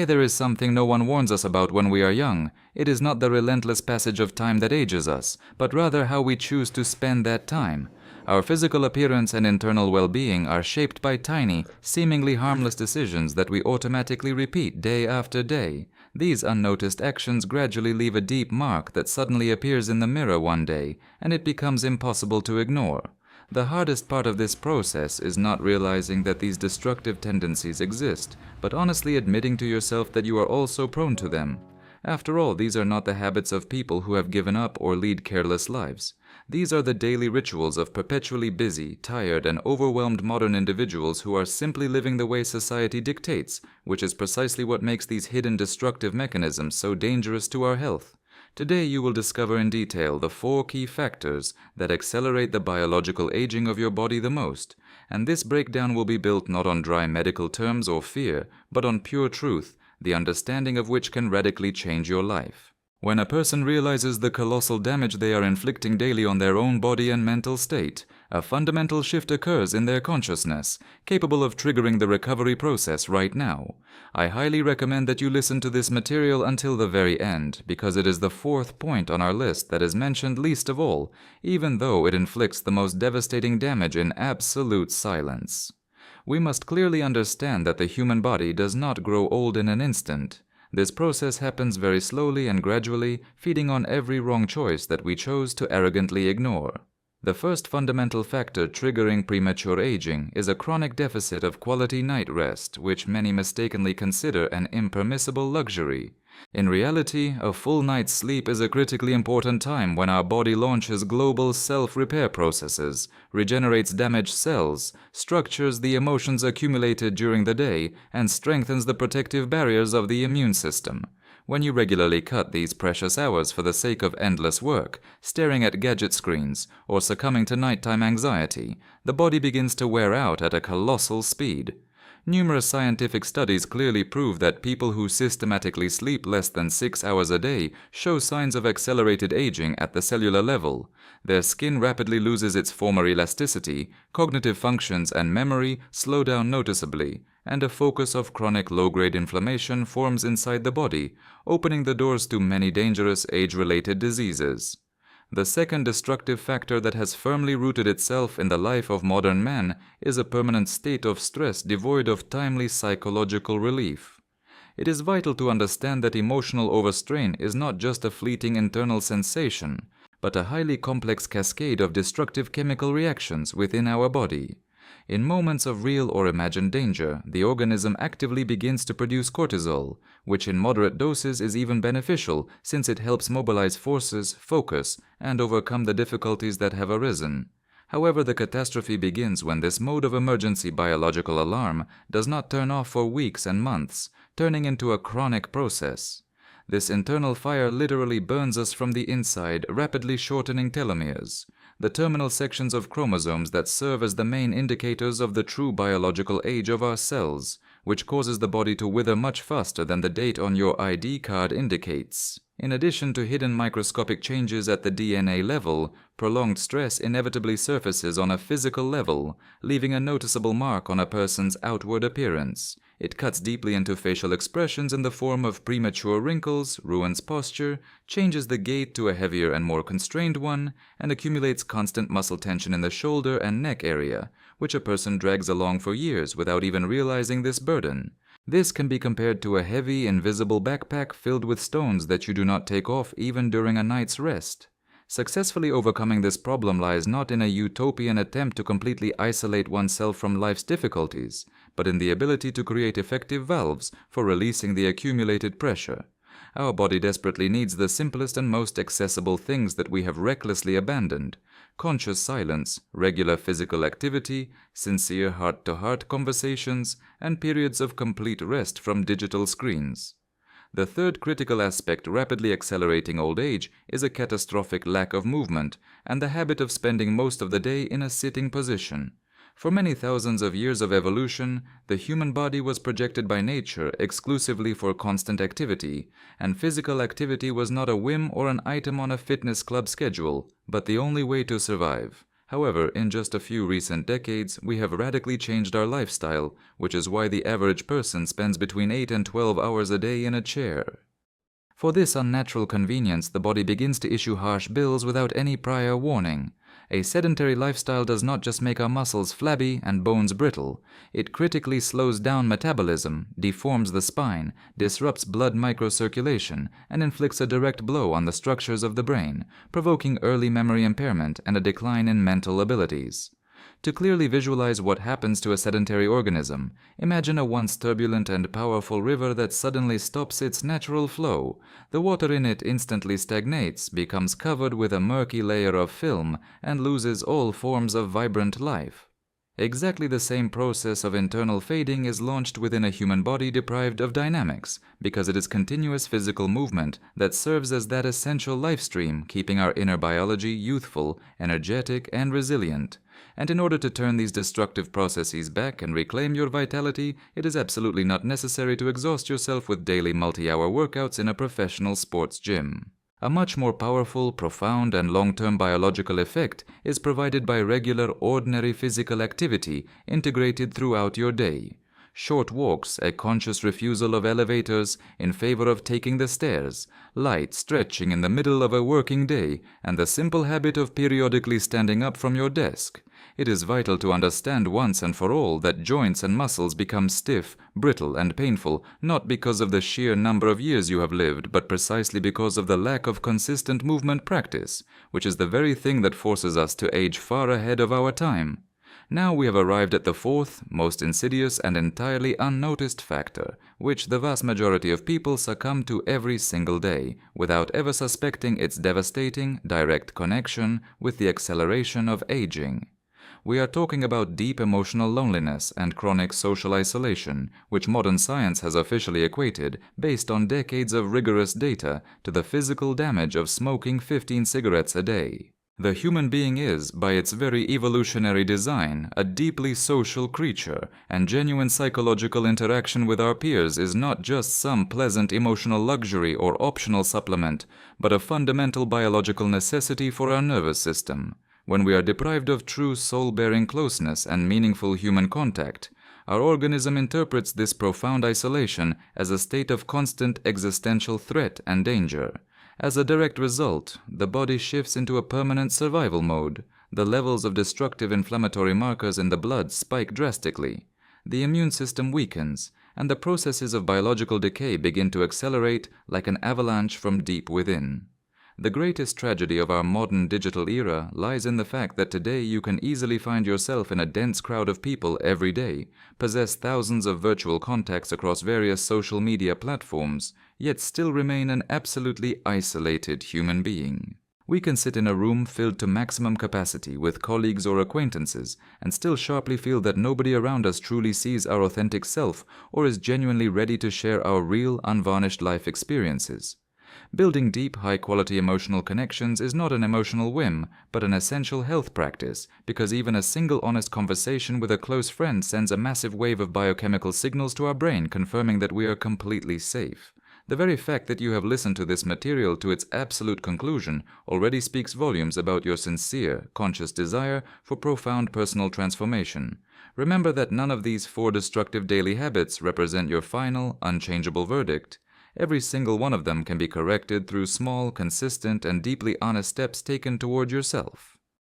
There is something no one warns us about when we are young. It is not the relentless passage of time that ages us, but rather how we choose to spend that time. Our physical appearance and internal well-being are shaped by tiny, seemingly harmless decisions that we automatically repeat day after day. These unnoticed actions gradually leave a deep mark that suddenly appears in the mirror one day, and it becomes impossible to ignore. The hardest part of this process is not realizing that these destructive tendencies exist, but honestly admitting to yourself that you are also prone to them. After all, these are not the habits of people who have given up or lead careless lives. These are the daily rituals of perpetually busy, tired, and overwhelmed modern individuals who are simply living the way society dictates, which is precisely what makes these hidden destructive mechanisms so dangerous to our health. Today you will discover in detail the 4 key factors that accelerate the biological aging of your body the most, and this breakdown will be built not on dry medical terms or fear, but on pure truth, the understanding of which can radically change your life. When a person realizes the colossal damage they are inflicting daily on their own body and mental state, a fundamental shift occurs in their consciousness, capable of triggering the recovery process right now. I highly recommend that you listen to this material until the very end, because it is the 4th point on our list that is mentioned least of all, even though it inflicts the most devastating damage in absolute silence. We must clearly understand that the human body does not grow old in an instant. This process happens very slowly and gradually, feeding on every wrong choice that we chose to arrogantly ignore. The first fundamental factor triggering premature aging is a chronic deficit of quality night rest, which many mistakenly consider an impermissible luxury. In reality, a full night's sleep is a critically important time when our body launches global self-repair processes, regenerates damaged cells, structures the emotions accumulated during the day, and strengthens the protective barriers of the immune system. When you regularly cut these precious hours for the sake of endless work, staring at gadget screens, or succumbing to nighttime anxiety, the body begins to wear out at a colossal speed. Numerous scientific studies clearly prove that people who systematically sleep less than 6 hours a day show signs of accelerated aging at the cellular level. Their skin rapidly loses its former elasticity, cognitive functions and memory slow down noticeably, and a focus of chronic low-grade inflammation forms inside the body, opening the doors to many dangerous age-related diseases. The second destructive factor that has firmly rooted itself in the life of modern man is a permanent state of stress devoid of timely psychological relief. It is vital to understand that emotional overstrain is not just a fleeting internal sensation, but a highly complex cascade of destructive chemical reactions within our body. In moments of real or imagined danger, the organism actively begins to produce cortisol, which in moderate doses is even beneficial since it helps mobilize forces, focus, and overcome the difficulties that have arisen. However, the catastrophe begins when this mode of emergency biological alarm does not turn off for weeks and months, turning into a chronic process. This internal fire literally burns us from the inside, rapidly shortening telomeres, the terminal sections of chromosomes that serve as the main indicators of the true biological age of our cells, which causes the body to wither much faster than the date on your ID card indicates. In addition to hidden microscopic changes at the DNA level, prolonged stress inevitably surfaces on a physical level, leaving a noticeable mark on a person's outward appearance. It cuts deeply into facial expressions in the form of premature wrinkles, ruins posture, changes the gait to a heavier and more constrained one, and accumulates constant muscle tension in the shoulder and neck area, which a person drags along for years without even realizing this burden. This can be compared to a heavy, invisible backpack filled with stones that you do not take off even during a night's rest. Successfully overcoming this problem lies not in a utopian attempt to completely isolate oneself from life's difficulties, but in the ability to create effective valves for releasing the accumulated pressure. Our body desperately needs the simplest and most accessible things that we have recklessly abandoned: conscious silence, regular physical activity, sincere heart-to-heart conversations, and periods of complete rest from digital screens. The third critical aspect rapidly accelerating old age is a catastrophic lack of movement and the habit of spending most of the day in a sitting position. For many thousands of years of evolution, the human body was projected by nature exclusively for constant activity, and physical activity was not a whim or an item on a fitness club schedule, but the only way to survive. However, in just a few recent decades, we have radically changed our lifestyle, which is why the average person spends between 8 and 12 hours a day in a chair. For this unnatural convenience, the body begins to issue harsh bills without any prior warning. A sedentary lifestyle does not just make our muscles flabby and bones brittle. It critically slows down metabolism, deforms the spine, disrupts blood microcirculation, and inflicts a direct blow on the structures of the brain, provoking early memory impairment and a decline in mental abilities. To clearly visualize what happens to a sedentary organism, imagine a once turbulent and powerful river that suddenly stops its natural flow. The water in it instantly stagnates, becomes covered with a murky layer of film, and loses all forms of vibrant life. Exactly the same process of internal fading is launched within a human body deprived of dynamics, because it is continuous physical movement that serves as that essential life stream, keeping our inner biology youthful, energetic, and resilient. And in order to turn these destructive processes back and reclaim your vitality, it is absolutely not necessary to exhaust yourself with daily multi-hour workouts in a professional sports gym. A much more powerful, profound, and long-term biological effect is provided by regular, ordinary physical activity integrated throughout your day. Short walks, a conscious refusal of elevators in favor of taking the stairs, light stretching in the middle of a working day, and the simple habit of periodically standing up from your desk. It is vital to understand once and for all that joints and muscles become stiff, brittle, and painful not because of the sheer number of years you have lived, but precisely because of the lack of consistent movement practice, which is the very thing that forces us to age far ahead of our time. Now we have arrived at the fourth, most insidious and entirely unnoticed factor, which the vast majority of people succumb to every single day, without ever suspecting its devastating, direct connection with the acceleration of aging. We are talking about deep emotional loneliness and chronic social isolation, which modern science has officially equated, based on decades of rigorous data, to the physical damage of smoking 15 cigarettes a day. The human being is, by its very evolutionary design, a deeply social creature, and genuine psychological interaction with our peers is not just some pleasant emotional luxury or optional supplement, but a fundamental biological necessity for our nervous system. When we are deprived of true soul-bearing closeness and meaningful human contact, our organism interprets this profound isolation as a state of constant existential threat and danger. As a direct result, the body shifts into a permanent survival mode. The levels of destructive inflammatory markers in the blood spike drastically. The immune system weakens, and the processes of biological decay begin to accelerate like an avalanche from deep within. The greatest tragedy of our modern digital era lies in the fact that today you can easily find yourself in a dense crowd of people every day, possess thousands of virtual contacts across various social media platforms, yet still remain an absolutely isolated human being. We can sit in a room filled to maximum capacity with colleagues or acquaintances and still sharply feel that nobody around us truly sees our authentic self or is genuinely ready to share our real, unvarnished life experiences. Building deep, high-quality emotional connections is not an emotional whim, but an essential health practice, because even a single honest conversation with a close friend sends a massive wave of biochemical signals to our brain confirming that we are completely safe. The very fact that you have listened to this material to its absolute conclusion already speaks volumes about your sincere, conscious desire for profound personal transformation. Remember that none of these 4 destructive daily habits represent your final, unchangeable verdict. Every single one of them can be corrected through small, consistent, and deeply honest steps taken toward yourself.